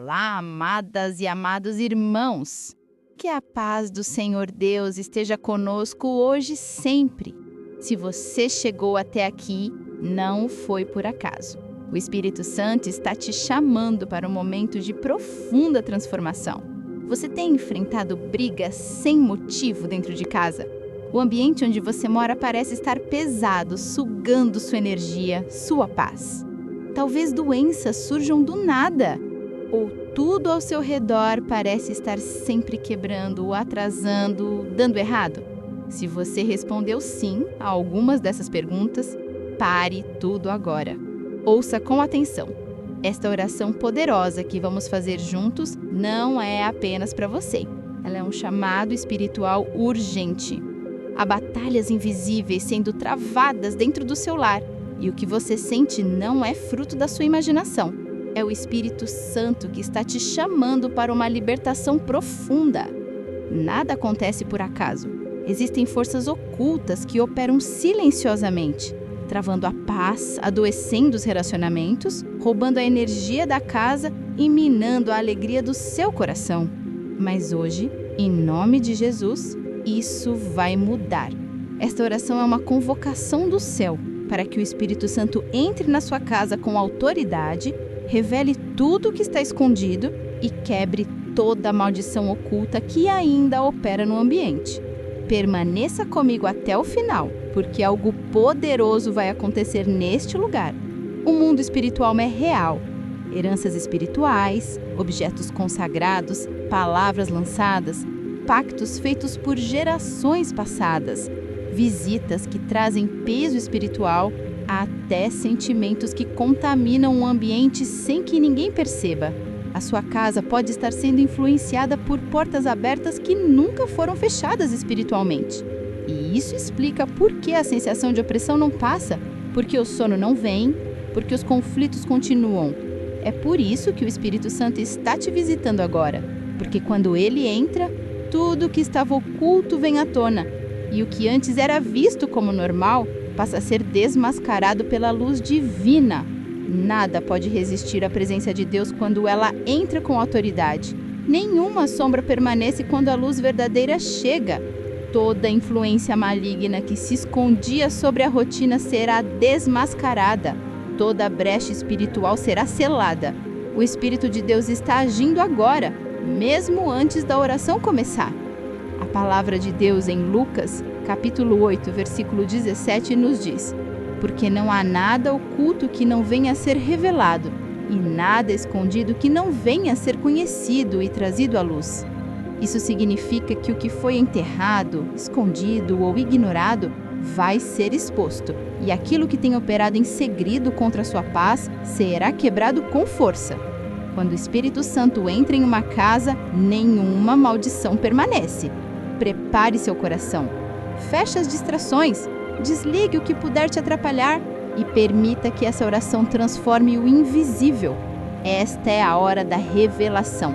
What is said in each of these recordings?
Olá, amadas e amados irmãos. Que a paz do Senhor Deus esteja conosco hoje e sempre. Se você chegou até aqui, não foi por acaso. O Espírito Santo está te chamando para um momento de profunda transformação. Você tem enfrentado brigas sem motivo dentro de casa? O ambiente onde você mora parece estar pesado, sugando sua energia, sua paz. Talvez doenças surjam do nada, ou tudo ao seu redor parece estar sempre quebrando, atrasando, dando errado? Se você respondeu sim a algumas dessas perguntas, pare tudo agora. Ouça com atenção. Esta oração poderosa que vamos fazer juntos não é apenas para você. Ela é um chamado espiritual urgente. Há batalhas invisíveis sendo travadas dentro do seu lar. E o que você sente não é fruto da sua imaginação. É o Espírito Santo que está te chamando para uma libertação profunda. Nada acontece por acaso. Existem forças ocultas que operam silenciosamente, travando a paz, adoecendo os relacionamentos, roubando a energia da casa e minando a alegria do seu coração. Mas hoje, em nome de Jesus, isso vai mudar. Esta oração é uma convocação do céu para que o Espírito Santo entre na sua casa com autoridade, revele tudo o que está escondido e quebre toda a maldição oculta que ainda opera no ambiente. Permaneça comigo até o final, porque algo poderoso vai acontecer neste lugar. O mundo espiritual é real. Heranças espirituais, objetos consagrados, palavras lançadas, pactos feitos por gerações passadas, visitas que trazem peso espiritual, até sentimentos que contaminam o ambiente sem que ninguém perceba. A sua casa pode estar sendo influenciada por portas abertas que nunca foram fechadas espiritualmente. E isso explica por que a sensação de opressão não passa, porque o sono não vem, porque os conflitos continuam. É por isso que o Espírito Santo está te visitando agora, porque quando ele entra, tudo que estava oculto vem à tona. E o que antes era visto como normal passa a ser desmascarado pela luz divina. Nada pode resistir à presença de Deus quando ela entra com autoridade. Nenhuma sombra permanece quando a luz verdadeira chega. Toda influência maligna que se escondia sobre a rotina será desmascarada. Toda brecha espiritual será selada. O Espírito de Deus está agindo agora, mesmo antes da oração começar. A palavra de Deus em Lucas, capítulo 8, versículo 17, nos diz: porque não há nada oculto que não venha a ser revelado, e nada escondido que não venha a ser conhecido e trazido à luz. Isso significa que o que foi enterrado, escondido ou ignorado vai ser exposto, e aquilo que tem operado em segredo contra a sua paz será quebrado com força. Quando o Espírito Santo entra em uma casa, nenhuma maldição permanece. Prepare seu coração. Feche as distrações. Desligue o que puder te atrapalhar e permita que essa oração transforme o invisível. Esta é a hora da revelação.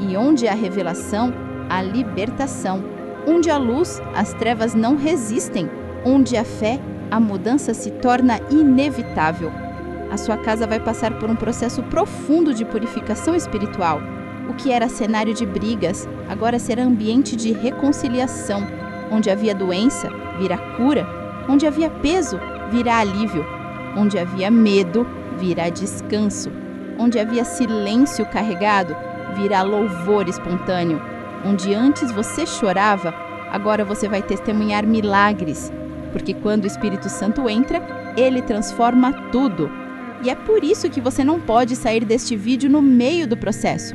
E onde há revelação, há libertação. Onde há luz, as trevas não resistem. Onde há fé, a mudança se torna inevitável. A sua casa vai passar por um processo profundo de purificação espiritual. O que era cenário de brigas, agora será ambiente de reconciliação. Onde havia doença, virá cura. Onde havia peso, virá alívio. Onde havia medo, virá descanso. Onde havia silêncio carregado, virá louvor espontâneo. Onde antes você chorava, agora você vai testemunhar milagres. Porque quando o Espírito Santo entra, ele transforma tudo. E é por isso que você não pode sair deste vídeo no meio do processo.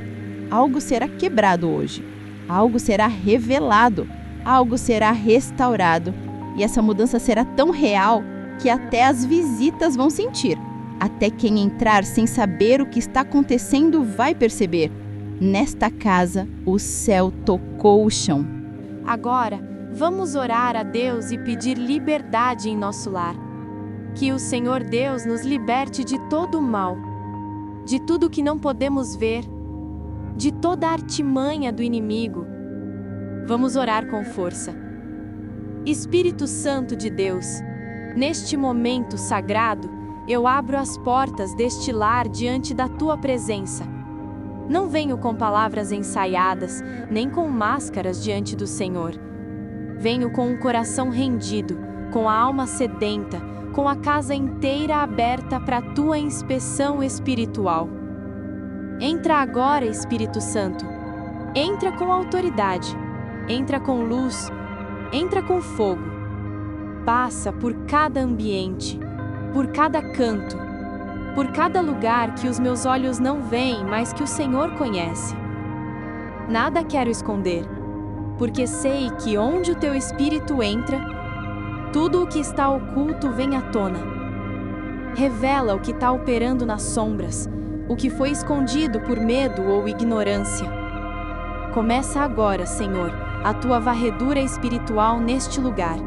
Algo será quebrado hoje. Algo será revelado. Algo será restaurado. E essa mudança será tão real que até as visitas vão sentir. Até quem entrar sem saber o que está acontecendo vai perceber. Nesta casa, o céu tocou o chão. Agora, vamos orar a Deus e pedir liberdade em nosso lar. Que o Senhor Deus nos liberte de todo o mal, de tudo que não podemos ver, de toda a artimanha do inimigo. Vamos orar com força. Espírito Santo de Deus, neste momento sagrado, eu abro as portas deste lar diante da Tua presença. Não venho com palavras ensaiadas, nem com máscaras diante do Senhor. Venho com um coração rendido, com a alma sedenta, com a casa inteira aberta para a tua inspeção espiritual. Entra agora, Espírito Santo. Entra com autoridade, entra com luz, entra com fogo. Passa por cada ambiente, por cada canto, por cada lugar que os meus olhos não veem, mas que o Senhor conhece. Nada quero esconder, porque sei que onde o teu Espírito entra, tudo o que está oculto vem à tona. Revela o que está operando nas sombras, o que foi escondido por medo ou ignorância. Começa agora, Senhor, a tua varredura espiritual neste lugar.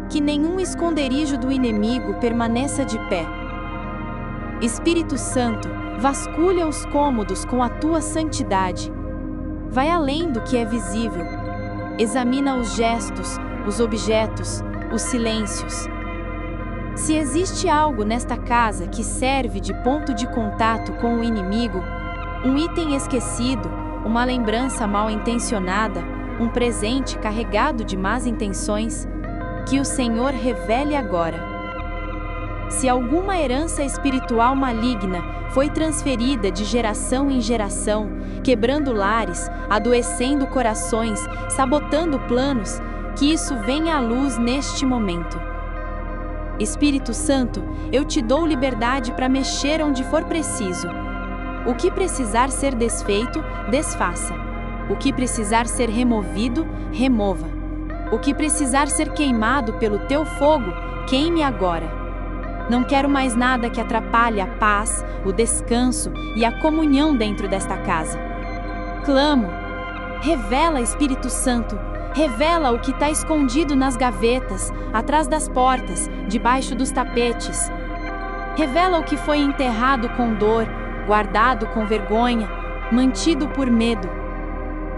Que nenhum esconderijo do inimigo permaneça de pé. Espírito Santo, vasculha os cômodos com a tua santidade. Vai além do que é visível. Examina os gestos, os objetos, os silêncios. Se existe algo nesta casa que serve de ponto de contato com o inimigo, um item esquecido, uma lembrança mal intencionada, um presente carregado de más intenções, que o Senhor revele agora. Se alguma herança espiritual maligna foi transferida de geração em geração, quebrando lares, adoecendo corações, sabotando planos, que isso venha à luz neste momento. Espírito Santo, eu te dou liberdade para mexer onde for preciso. O que precisar ser desfeito, desfaça. O que precisar ser removido, remova. O que precisar ser queimado pelo teu fogo, queime agora. Não quero mais nada que atrapalhe a paz, o descanso e a comunhão dentro desta casa. Clamo, revela, Espírito Santo, revela o que está escondido nas gavetas, atrás das portas, debaixo dos tapetes. Revela o que foi enterrado com dor, guardado com vergonha, mantido por medo.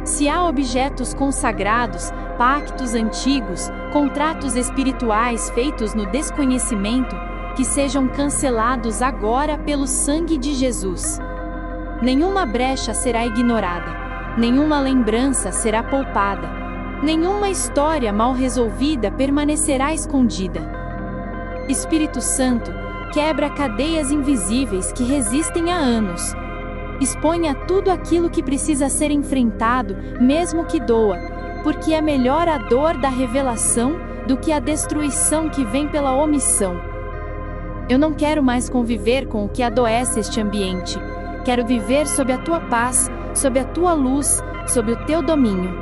Se há objetos consagrados, pactos antigos, contratos espirituais feitos no desconhecimento, que sejam cancelados agora pelo sangue de Jesus. Nenhuma brecha será ignorada, nenhuma lembrança será poupada, nenhuma história mal resolvida permanecerá escondida. Espírito Santo, quebra cadeias invisíveis que resistem há anos. Exponha tudo aquilo que precisa ser enfrentado, mesmo que doa, porque é melhor a dor da revelação do que a destruição que vem pela omissão. Eu não quero mais conviver com o que adoece este ambiente. Quero viver sob a tua paz, sob a tua luz, sob o teu domínio.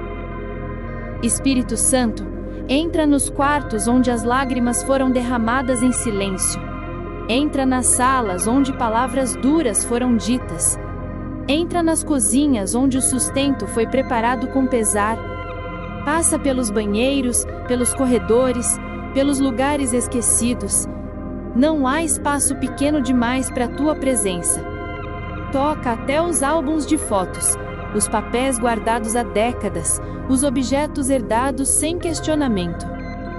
Espírito Santo, entra nos quartos onde as lágrimas foram derramadas em silêncio. Entra nas salas onde palavras duras foram ditas. Entra nas cozinhas onde o sustento foi preparado com pesar. Passa pelos banheiros, pelos corredores, pelos lugares esquecidos. Não há espaço pequeno demais para a tua presença. Toca até os álbuns de fotos, os papéis guardados há décadas, os objetos herdados sem questionamento.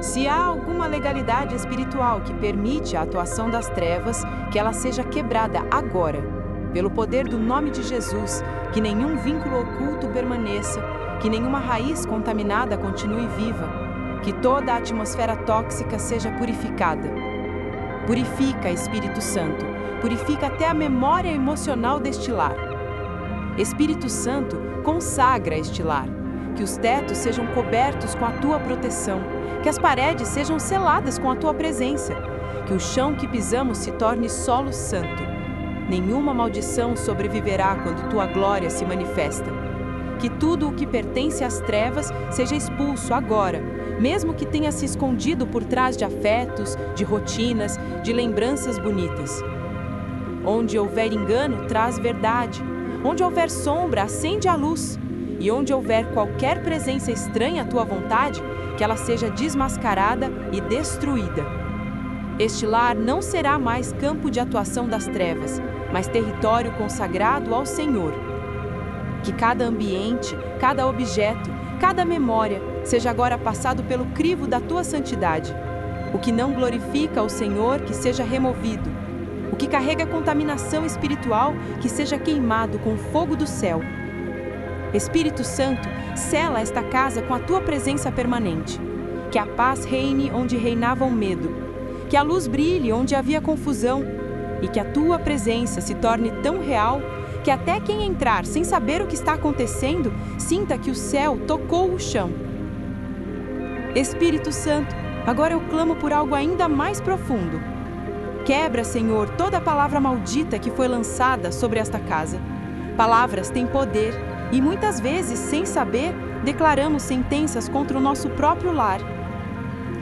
Se há alguma legalidade espiritual que permite a atuação das trevas, que ela seja quebrada agora, pelo poder do nome de Jesus, que nenhum vínculo oculto permaneça, que nenhuma raiz contaminada continue viva, que toda a atmosfera tóxica seja purificada. Purifica, Espírito Santo, purifica até a memória emocional deste lar. Espírito Santo, consagra este lar, que os tetos sejam cobertos com a tua proteção, que as paredes sejam seladas com a tua presença, que o chão que pisamos se torne solo santo. Nenhuma maldição sobreviverá quando tua glória se manifesta. Que tudo o que pertence às trevas seja expulso agora, mesmo que tenha se escondido por trás de afetos, de rotinas, de lembranças bonitas. Onde houver engano, traz verdade. Onde houver sombra, acende a luz. E onde houver qualquer presença estranha à tua vontade, que ela seja desmascarada e destruída. Este lar não será mais campo de atuação das trevas, mas território consagrado ao Senhor. Que cada ambiente, cada objeto, cada memória seja agora passado pelo crivo da tua santidade. O que não glorifica ao Senhor, que seja removido. o que carrega contaminação espiritual, que seja queimado com o fogo do céu. Espírito Santo, sela esta casa com a tua presença permanente. Que a paz reine onde reinava o medo. Que a luz brilhe onde havia confusão. E que a tua presença se torne tão real que até quem entrar sem saber o que está acontecendo, sinta que o céu tocou o chão. Espírito Santo, agora eu clamo por algo ainda mais profundo. Quebra, Senhor, toda palavra maldita que foi lançada sobre esta casa. Palavras têm poder e muitas vezes, sem saber, declaramos sentenças contra o nosso próprio lar.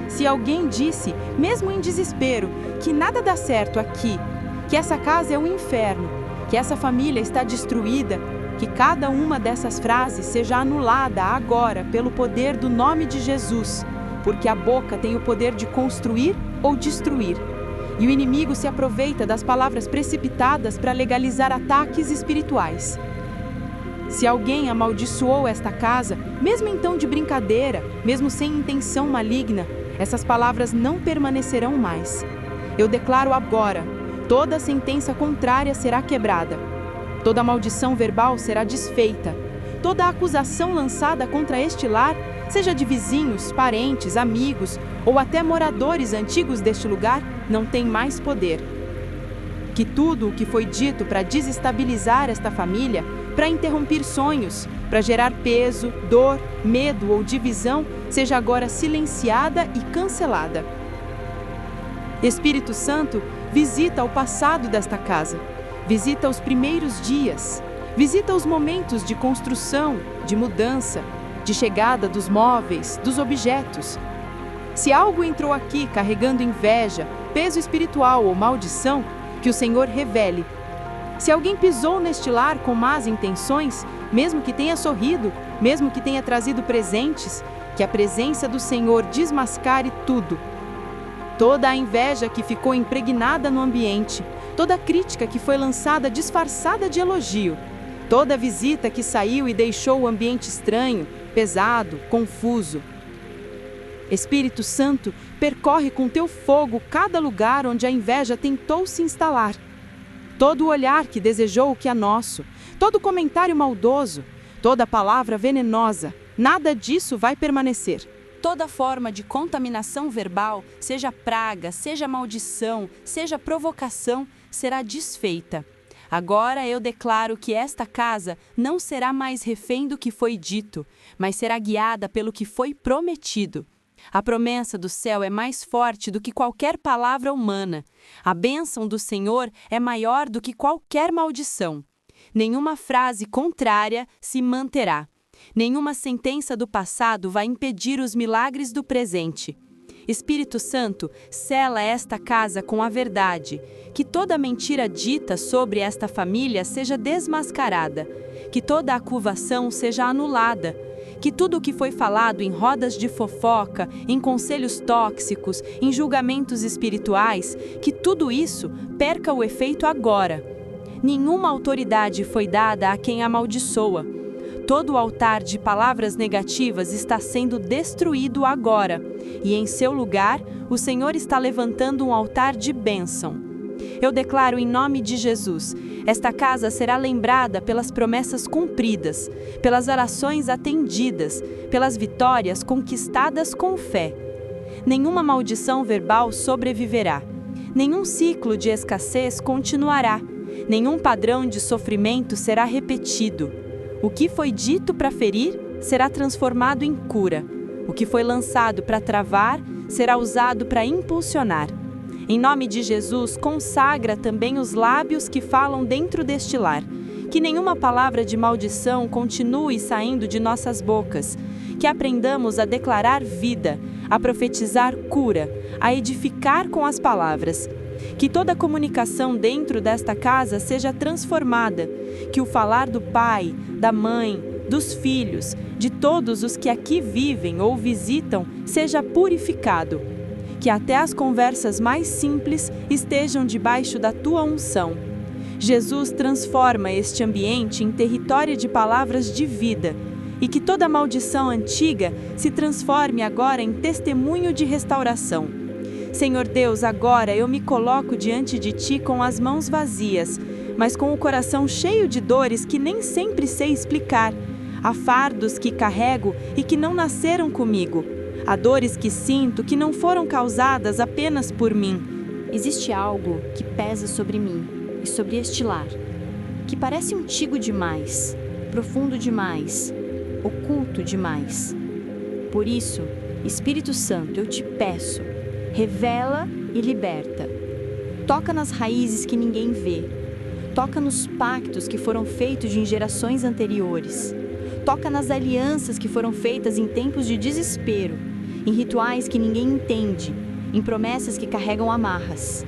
Se alguém disse, mesmo em desespero, que nada dá certo aqui, que essa casa é um inferno, que essa família está destruída, que cada uma dessas frases seja anulada agora pelo poder do nome de Jesus, porque a boca tem o poder de construir ou destruir. E o inimigo se aproveita das palavras precipitadas para legalizar ataques espirituais. Se alguém amaldiçoou esta casa, mesmo então de brincadeira, mesmo sem intenção maligna, essas palavras não permanecerão mais. Eu declaro agora, toda sentença contrária será quebrada. Toda maldição verbal será desfeita. Toda acusação lançada contra este lar, seja de vizinhos, parentes, amigos ou até moradores antigos deste lugar, não tem mais poder. Que tudo o que foi dito para desestabilizar esta família, para interromper sonhos, para gerar peso, dor, medo ou divisão, seja agora silenciada e cancelada. Espírito Santo, visita o passado desta casa, visita os primeiros dias, visita os momentos de construção, de mudança, de chegada dos móveis, dos objetos. Se algo entrou aqui carregando inveja, peso espiritual ou maldição, que o Senhor revele. Se alguém pisou neste lar com más intenções, mesmo que tenha sorrido, mesmo que tenha trazido presentes, que a presença do Senhor desmascare tudo. Toda a inveja que ficou impregnada no ambiente, toda a crítica que foi lançada disfarçada de elogio, toda a visita que saiu e deixou o ambiente estranho, pesado, confuso. Espírito Santo, percorre com teu fogo cada lugar onde a inveja tentou se instalar. Todo o olhar que desejou o que é nosso, todo comentário maldoso, toda palavra venenosa, nada disso vai permanecer. Toda forma de contaminação verbal, seja praga, seja maldição, seja provocação, será desfeita. Agora eu declaro que esta casa não será mais refém do que foi dito, mas será guiada pelo que foi prometido. A promessa do céu é mais forte do que qualquer palavra humana. A bênção do Senhor é maior do que qualquer maldição. Nenhuma frase contrária se manterá. Nenhuma sentença do passado vai impedir os milagres do presente. Espírito Santo, sela esta casa com a verdade. Que toda mentira dita sobre esta família seja desmascarada. Que toda acusação seja anulada. Que tudo o que foi falado em rodas de fofoca, em conselhos tóxicos, em julgamentos espirituais, que tudo isso perca o efeito agora. Nenhuma autoridade foi dada a quem amaldiçoa. Todo o altar de palavras negativas está sendo destruído agora, e em seu lugar, o Senhor está levantando um altar de bênção. Eu declaro em nome de Jesus, esta casa será lembrada pelas promessas cumpridas, pelas orações atendidas, pelas vitórias conquistadas com fé. Nenhuma maldição verbal sobreviverá, nenhum ciclo de escassez continuará, nenhum padrão de sofrimento será repetido. O que foi dito para ferir será transformado em cura. O que foi lançado para travar será usado para impulsionar. Em nome de Jesus, consagra também os lábios que falam dentro deste lar. Que nenhuma palavra de maldição continue saindo de nossas bocas. Que aprendamos a declarar vida, a profetizar cura, a edificar com as palavras. Que toda comunicação dentro desta casa seja transformada. Que o falar do pai, da mãe, dos filhos, de todos os que aqui vivem ou visitam, seja purificado. Que até as conversas mais simples estejam debaixo da tua unção. Jesus transforma este ambiente em território de palavras de vida. E que toda maldição antiga se transforme agora em testemunho de restauração. Senhor Deus, agora eu me coloco diante de Ti com as mãos vazias, mas com o coração cheio de dores que nem sempre sei explicar. Há fardos que carrego e que não nasceram comigo. Há dores que sinto que não foram causadas apenas por mim. Existe algo que pesa sobre mim e sobre este lar, que parece antigo demais, profundo demais, oculto demais. Por isso, Espírito Santo, eu te peço, revela e liberta. Toca nas raízes que ninguém vê. Toca nos pactos que foram feitos em gerações anteriores. Toca nas alianças que foram feitas em tempos de desespero, em rituais que ninguém entende, em promessas que carregam amarras.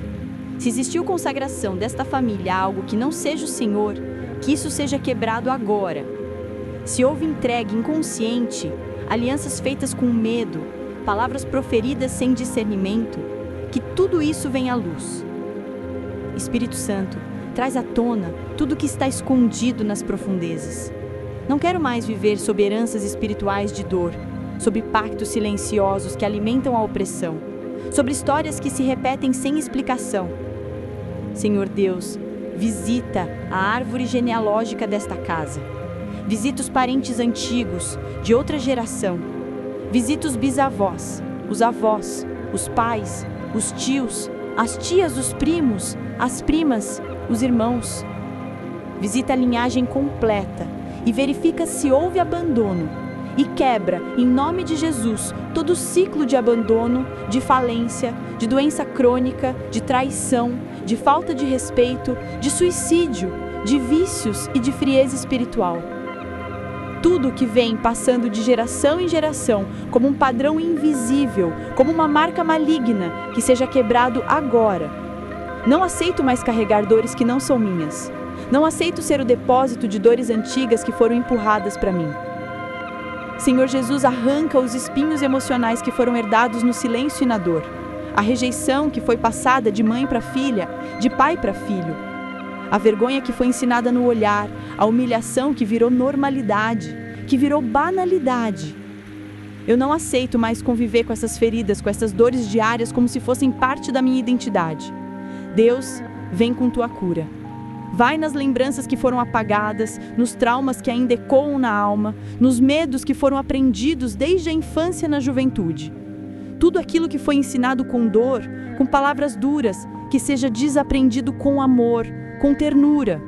Se existiu consagração desta família a algo que não seja o Senhor, que isso seja quebrado agora. Se houve entregue inconsciente, alianças feitas com medo, palavras proferidas sem discernimento, que tudo isso venha à luz. Espírito Santo, traz à tona tudo que está escondido nas profundezas. Não quero mais viver sob heranças espirituais de dor, sob pactos silenciosos que alimentam a opressão, sobre histórias que se repetem sem explicação. Senhor Deus, visita a árvore genealógica desta casa. Visita os parentes antigos, de outra geração. Visita os bisavós, os avós, os pais, os tios, as tias dos primos, as primas, os irmãos. Visita a linhagem completa e verifica se houve abandono. E quebra, em nome de Jesus, todo ciclo de abandono, de falência, de doença crônica, de traição, de falta de respeito, de suicídio, de vícios e de frieza espiritual. Tudo que vem passando de geração em geração, como um padrão invisível, como uma marca maligna, que seja quebrado agora. Não aceito mais carregar dores que não são minhas. Não aceito ser o depósito de dores antigas que foram empurradas para mim. Senhor Jesus, arranca os espinhos emocionais que foram herdados no silêncio e na dor. A rejeição que foi passada de mãe para filha, de pai para filho. A vergonha que foi ensinada no olhar, a humilhação que virou normalidade, que virou banalidade. Eu não aceito mais conviver com essas feridas, com essas dores diárias como se fossem parte da minha identidade. Deus, vem com tua cura. Vai nas lembranças que foram apagadas, nos traumas que ainda ecoam na alma, nos medos que foram aprendidos desde a infância na juventude. Tudo aquilo que foi ensinado com dor, com palavras duras, que seja desaprendido com amor, com ternura.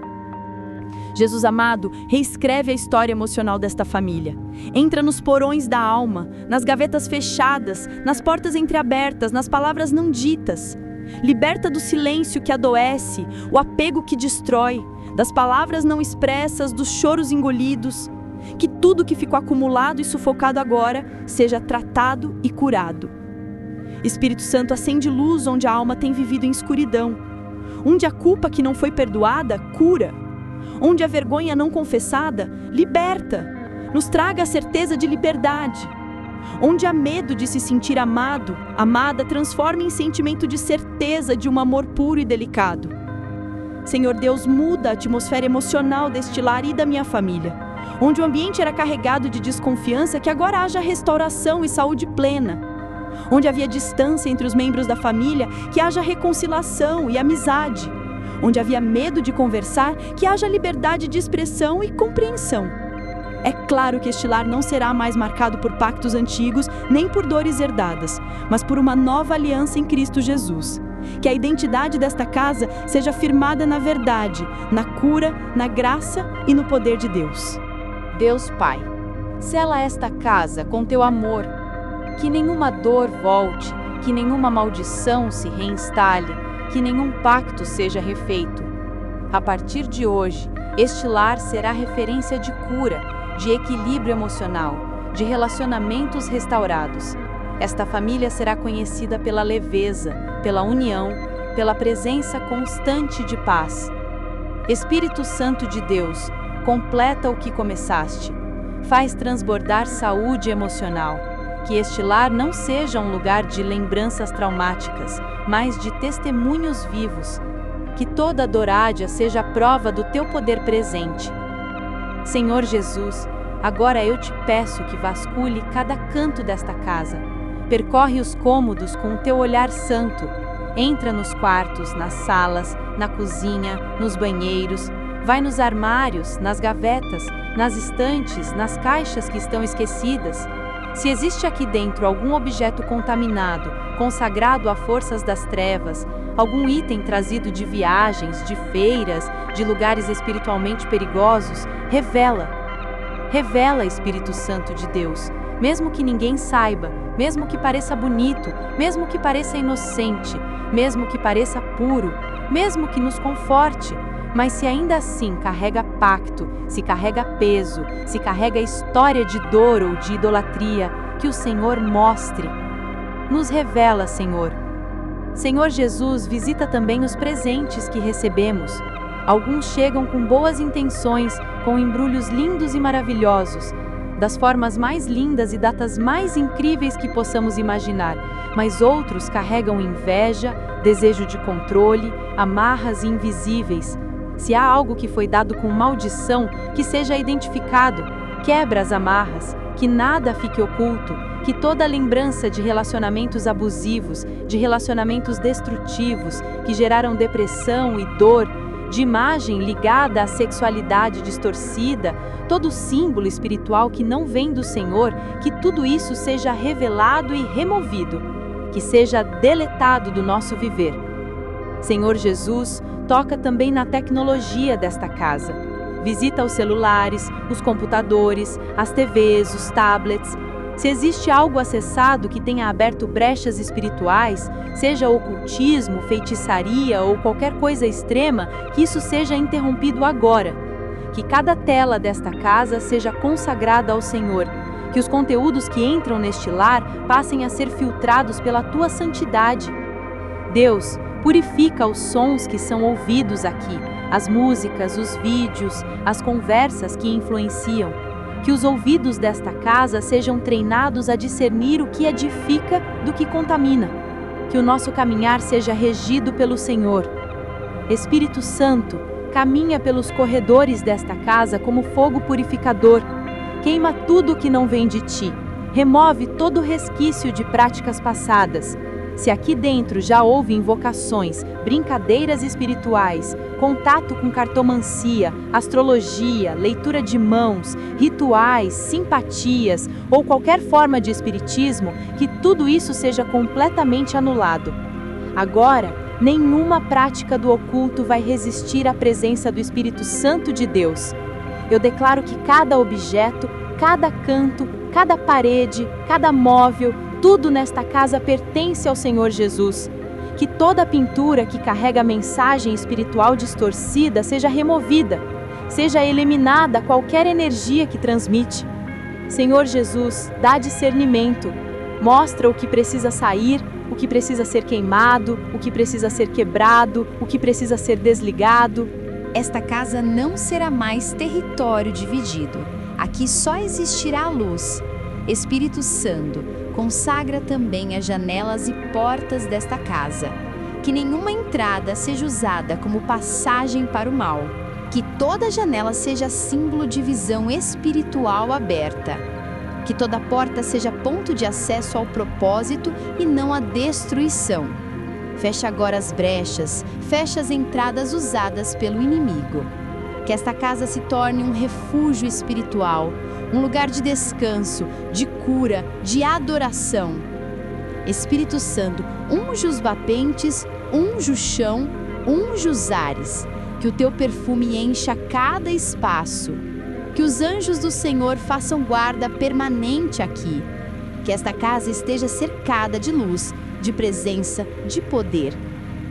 Jesus amado, reescreve a história emocional desta família. Entra nos porões da alma, nas gavetas fechadas, nas portas entreabertas, nas palavras não ditas. Liberta do silêncio que adoece, o apego que destrói, das palavras não expressas, dos choros engolidos. Que tudo que ficou acumulado e sufocado agora seja tratado e curado. Espírito Santo, acende luz onde a alma tem vivido em escuridão. Onde a culpa que não foi perdoada, cura. Onde a vergonha não confessada, liberta. Nos traga a certeza de liberdade. Onde há medo de se sentir amado, amada, transforma em sentimento de certeza de um amor puro e delicado. Senhor Deus, muda a atmosfera emocional deste lar e da minha família. Onde o ambiente era carregado de desconfiança, que agora haja restauração e saúde plena. Onde havia distância entre os membros da família, que haja reconciliação e amizade. Onde havia medo de conversar, que haja liberdade de expressão e compreensão. É claro que este lar não será mais marcado por pactos antigos, nem por dores herdadas, mas por uma nova aliança em Cristo Jesus. Que a identidade desta casa seja firmada na verdade, na cura, na graça e no poder de Deus. Deus Pai, sela esta casa com teu amor, que nenhuma dor volte, que nenhuma maldição se reinstale, que nenhum pacto seja refeito. A partir de hoje, este lar será referência de cura, de equilíbrio emocional, de relacionamentos restaurados. Esta família será conhecida pela leveza, pela união, pela presença constante de paz. Espírito Santo de Deus, completa o que começaste. Faz transbordar saúde emocional. Que este lar não seja um lugar de lembranças traumáticas, mas de testemunhos vivos. Que toda adorádia seja a prova do teu poder presente. Senhor Jesus, agora eu te peço que vasculhe cada canto desta casa. percorre os cômodos com o teu olhar santo. Entra nos quartos, nas salas, na cozinha, nos banheiros. Vai nos armários, nas gavetas, nas estantes, nas caixas que estão esquecidas. Se existe aqui dentro algum objeto contaminado, consagrado a forças das trevas, algum item trazido de viagens, de feiras, de lugares espiritualmente perigosos, revela. Revela, Espírito Santo de Deus, mesmo que ninguém saiba, mesmo que pareça bonito, mesmo que pareça inocente, mesmo que pareça puro, mesmo que nos conforte, mas se ainda assim carrega pacto, se carrega peso, se carrega história de dor ou de idolatria, que o Senhor mostre. Nos revela, Senhor. Senhor Jesus, visita também os presentes que recebemos. Alguns chegam com boas intenções, com embrulhos lindos e maravilhosos, das formas mais lindas e datas mais incríveis que possamos imaginar, mas outros carregam inveja, desejo de controle, amarras invisíveis. Se há algo que foi dado com maldição, que seja identificado, quebra as amarras, que nada fique oculto, que toda lembrança de relacionamentos abusivos, de relacionamentos destrutivos, que geraram depressão e dor, de imagem ligada à sexualidade distorcida, todo símbolo espiritual que não vem do Senhor, que tudo isso seja revelado e removido, que seja deletado do nosso viver. Senhor Jesus, toca também na tecnologia desta casa. Visita os celulares, os computadores, as TVs, os tablets. Se existe algo acessado que tenha aberto brechas espirituais, seja ocultismo, feitiçaria ou qualquer coisa extrema, que isso seja interrompido agora. Que cada tela desta casa seja consagrada ao Senhor. Que os conteúdos que entram neste lar passem a ser filtrados pela Tua santidade. Deus, purifica os sons que são ouvidos aqui, as músicas, os vídeos, as conversas que influenciam. Que os ouvidos desta casa sejam treinados a discernir o que edifica do que contamina. Que o nosso caminhar seja regido pelo Senhor. Espírito Santo, caminha pelos corredores desta casa como fogo purificador. Queima tudo o que não vem de ti. Remove todo resquício de práticas passadas. Se aqui dentro já houve invocações, brincadeiras espirituais, contato com cartomancia, astrologia, leitura de mãos, rituais, simpatias ou qualquer forma de espiritismo, que tudo isso seja completamente anulado. Agora, nenhuma prática do oculto vai resistir à presença do Espírito Santo de Deus. Eu declaro que cada objeto, cada canto, cada parede, cada móvel, tudo nesta casa pertence ao Senhor Jesus. Que toda pintura que carrega mensagem espiritual distorcida seja removida, seja eliminada qualquer energia que transmite. Senhor Jesus, dá discernimento, mostra o que precisa sair, o que precisa ser queimado, o que precisa ser quebrado, o que precisa ser desligado. Esta casa não será mais território dividido. Aqui só existirá a luz. Espírito Santo, consagra também as janelas e portas desta casa. Que nenhuma entrada seja usada como passagem para o mal. Que toda janela seja símbolo de visão espiritual aberta. Que toda porta seja ponto de acesso ao propósito e não à destruição. Fecha agora as brechas, fecha as entradas usadas pelo inimigo. Que esta casa se torne um refúgio espiritual, um lugar de descanso, de cura, de adoração. Espírito Santo, unge os batentes, unge o chão, unge os ares. Que o teu perfume encha cada espaço. Que os anjos do Senhor façam guarda permanente aqui. Que esta casa esteja cercada de luz, de presença, de poder.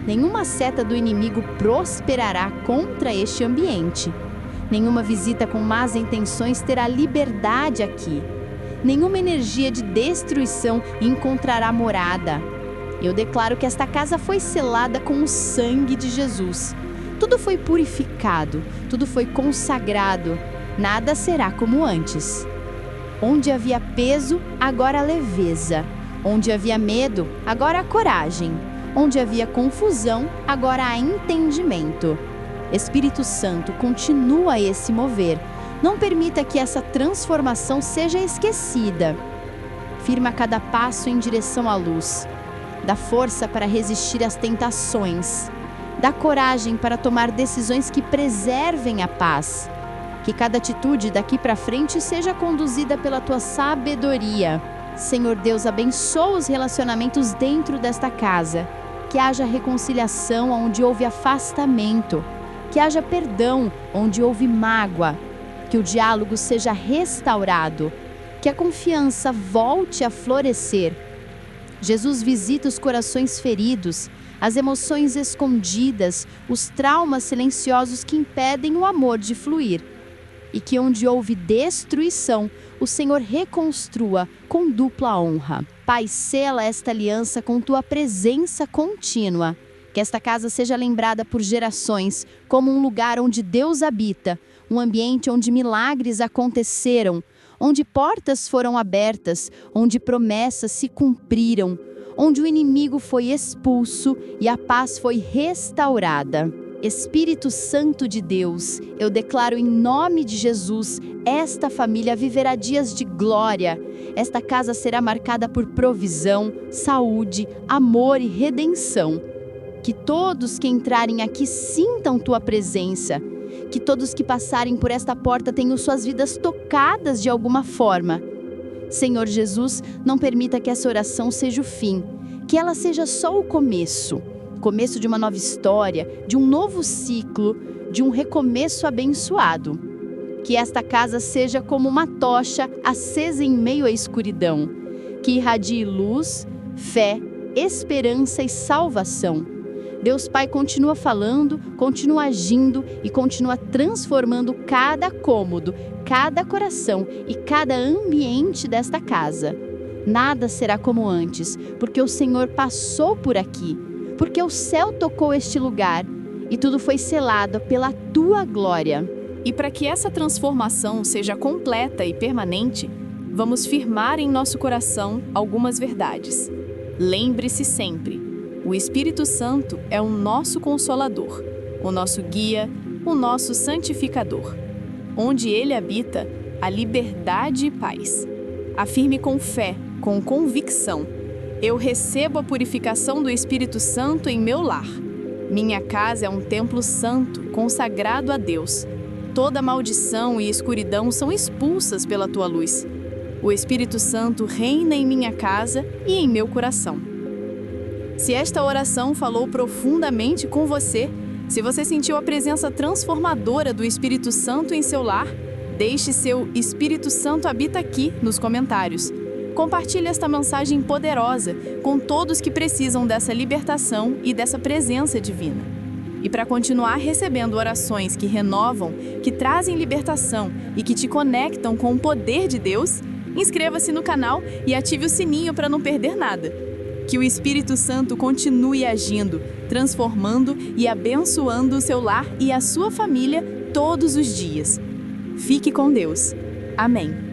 Nenhuma seta do inimigo prosperará contra este ambiente. Nenhuma visita com más intenções terá liberdade aqui. Nenhuma energia de destruição encontrará morada. Eu declaro que esta casa foi selada com o sangue de Jesus. Tudo foi purificado, tudo foi consagrado. Nada será como antes. Onde havia peso, agora há leveza. Onde havia medo, agora há coragem. Onde havia confusão, agora há entendimento. Espírito Santo, continua a esse mover. Não permita que essa transformação seja esquecida. firma cada passo em direção à luz. Dá força para resistir às tentações. Dá coragem para tomar decisões que preservem a paz. Que cada atitude daqui para frente seja conduzida pela tua sabedoria. Senhor Deus, abençoa os relacionamentos dentro desta casa. Que haja reconciliação onde houve afastamento. Que haja perdão onde houve mágoa. Que o diálogo seja restaurado. Que a confiança volte a florescer. Jesus visita os corações feridos, as emoções escondidas, os traumas silenciosos que impedem o amor de fluir. E que onde houve destruição, o Senhor reconstrua com dupla honra. Pai, sela esta aliança com tua presença contínua. Que esta casa seja lembrada por gerações como um lugar onde Deus habita, um ambiente onde milagres aconteceram, onde portas foram abertas, onde promessas se cumpriram, onde o inimigo foi expulso e a paz foi restaurada. Espírito Santo de Deus, eu declaro em nome de Jesus, esta família viverá dias de glória. Esta casa será marcada por provisão, saúde, amor e redenção. Que todos que entrarem aqui sintam tua presença. Que todos que passarem por esta porta tenham suas vidas tocadas de alguma forma. Senhor Jesus, não permita que essa oração seja o fim. Que ela seja só o começo. Começo de uma nova história, de um novo ciclo, de um recomeço abençoado. Que esta casa seja como uma tocha acesa em meio à escuridão, que irradie luz, fé, esperança e salvação. Deus Pai continua falando, continua agindo e continua transformando cada cômodo, cada coração e cada ambiente desta casa. Nada será como antes, porque o Senhor passou por aqui. Porque o céu tocou este lugar e tudo foi selado pela tua glória. E para que essa transformação seja completa e permanente, vamos firmar em nosso coração algumas verdades. Lembre-se sempre, o Espírito Santo é o nosso consolador, o nosso guia, o nosso santificador. Onde ele habita, há liberdade e paz. Afirme com fé, com convicção. Eu recebo a purificação do Espírito Santo em meu lar. Minha casa é um templo santo, consagrado a Deus. Toda maldição e escuridão são expulsas pela tua luz. O Espírito Santo reina em minha casa e em meu coração. Se esta oração falou profundamente com você, se você sentiu a presença transformadora do Espírito Santo em seu lar, deixe seu Espírito Santo habita aqui nos comentários. Compartilhe esta mensagem poderosa com todos que precisam dessa libertação e dessa presença divina. E para continuar recebendo orações que renovam, que trazem libertação e que te conectam com o poder de Deus, inscreva-se no canal e ative o sininho para não perder nada. Que o Espírito Santo continue agindo, transformando e abençoando o seu lar e a sua família todos os dias. Fique com Deus. Amém.